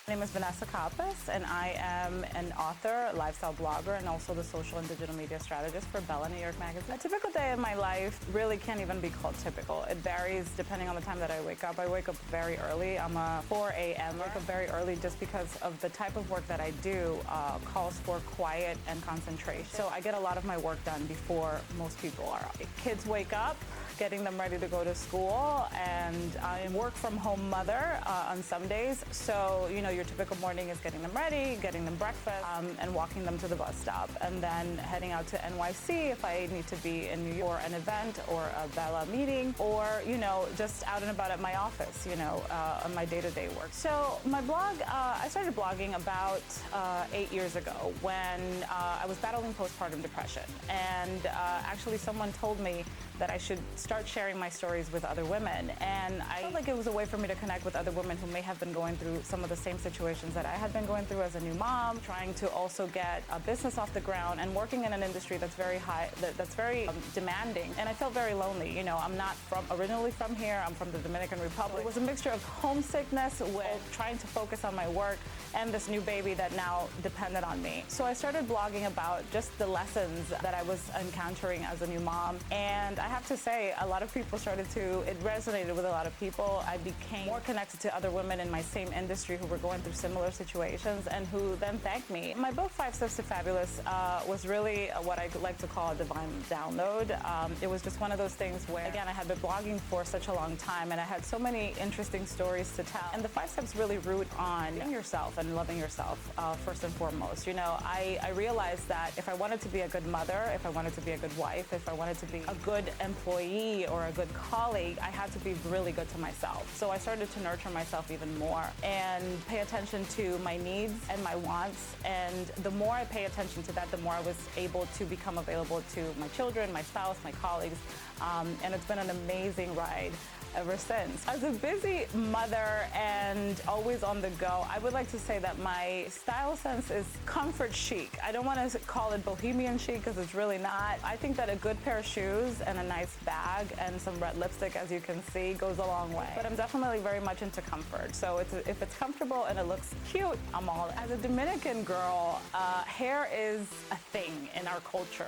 My name is Vanessa Coppes, and I am an author, lifestyle blogger, and also the social and digital media strategist for Bella New York Magazine. A typical day in my life really can't even be called typical. It varies depending on the time that I wake up. I wake up very early. I'm a 4 a.m. I wake up very early just because of the type of work that I do calls for quiet and concentration. So I get a lot of my work done before most people are. Kids wake up, getting them ready to go to school, and I am work from home mother on some days. So, your typical morning is getting them ready, getting them breakfast, and walking them to the bus stop, and then heading out to NYC if I need to be in New York for an event or a Bella meeting, or, just out and about at my office, on my day-to-day work. So my blog, I started blogging about 8 years ago when I was battling postpartum depression. And actually someone told me that I should start sharing my stories with other women. And I felt like it was a way for me to connect with other women who may have been going through some of the same situations that I had been going through as a new mom, trying to also get a business off the ground and working in an industry that's very high, that's very demanding. And I felt very lonely. I'm not originally from here. I'm from the Dominican Republic. It was a mixture of homesickness with trying to focus on my work and this new baby that now depended on me. So I started blogging about just the lessons that I was encountering as a new mom. And I have to say, a lot of people it resonated with a lot of people. I became more connected to other women in my same industry who were going through similar situations and who then thanked me. My book, 5 Steps to Fabulous, was really what I like to call a divine download. It was just one of those things where, again, I had been blogging for such a long time and I had so many interesting stories to tell. And the 5 steps really root on being yourself and loving yourself first and foremost. I realized that if I wanted to be a good mother, if I wanted to be a good wife, if I wanted to be a good employee or a good colleague, I had to be really good to myself. So I started to nurture myself even more and pay attention to my needs and my wants. And the more I pay attention to that, the more I was able to become available to my children, my spouse, my colleagues. And it's been an amazing ride ever since. As a busy mother and always on the go, I would like to say that my style sense is comfort chic. I don't want to call it bohemian chic because it's really not. I think that a good pair of shoes and a nice bag and some red lipstick, as you can see, goes a long way. But I'm definitely very much into comfort. So if it's comfortable and it looks cute, I'm all in. As a Dominican girl, hair is a thing in our culture.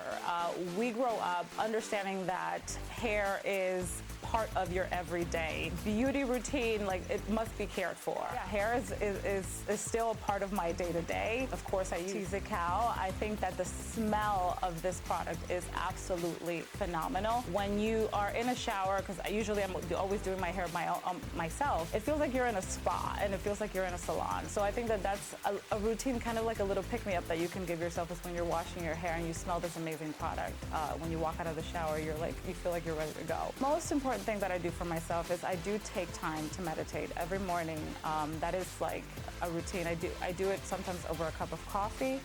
We grow up understanding that hair is part of your everyday beauty routine, like it must be cared for. Yeah, hair is still a part of my day-to-day. Of course, I use a cow. I think that the smell of this product is absolutely phenomenal. When you are in a shower, because I'm always doing my hair myself, it feels like you're in a spa and it feels like you're in a salon. So I think that that's a routine, kind of like a little pick-me-up that you can give yourself is when you're washing your hair and you smell this amazing product. When you walk out of the shower, you feel like you're ready to go. Most important thing that I do for myself is I do take time to meditate every morning. That is like a routine. I do it sometimes over a cup of coffee,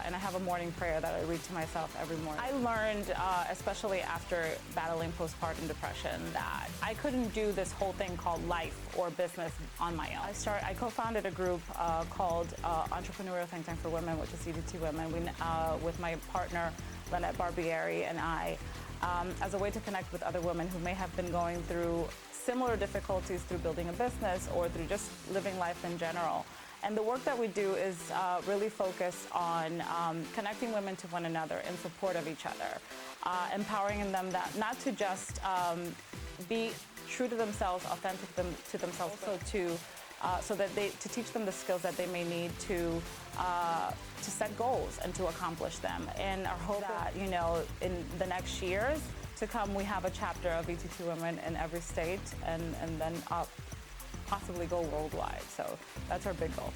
and I have a morning prayer that I read to myself every morning. I learned, especially after battling postpartum depression, that I couldn't do this whole thing called life or business on my own. I co-founded a group called Entrepreneurial Think Tank for Women, which is EDT Women, with my partner, Lynette Barbieri, and I, as a way to connect with other women who may have been going through similar difficulties through building a business or through just living life in general. And the work that we do is really focused on connecting women to one another in support of each other, empowering them that not to just be true to themselves, authentic to themselves, also to teach them the skills that they may need to set goals and to accomplish them. And our hope that, in the next years to come, we have a chapter of ETT Women in every state and then possibly go worldwide. So that's our big goal.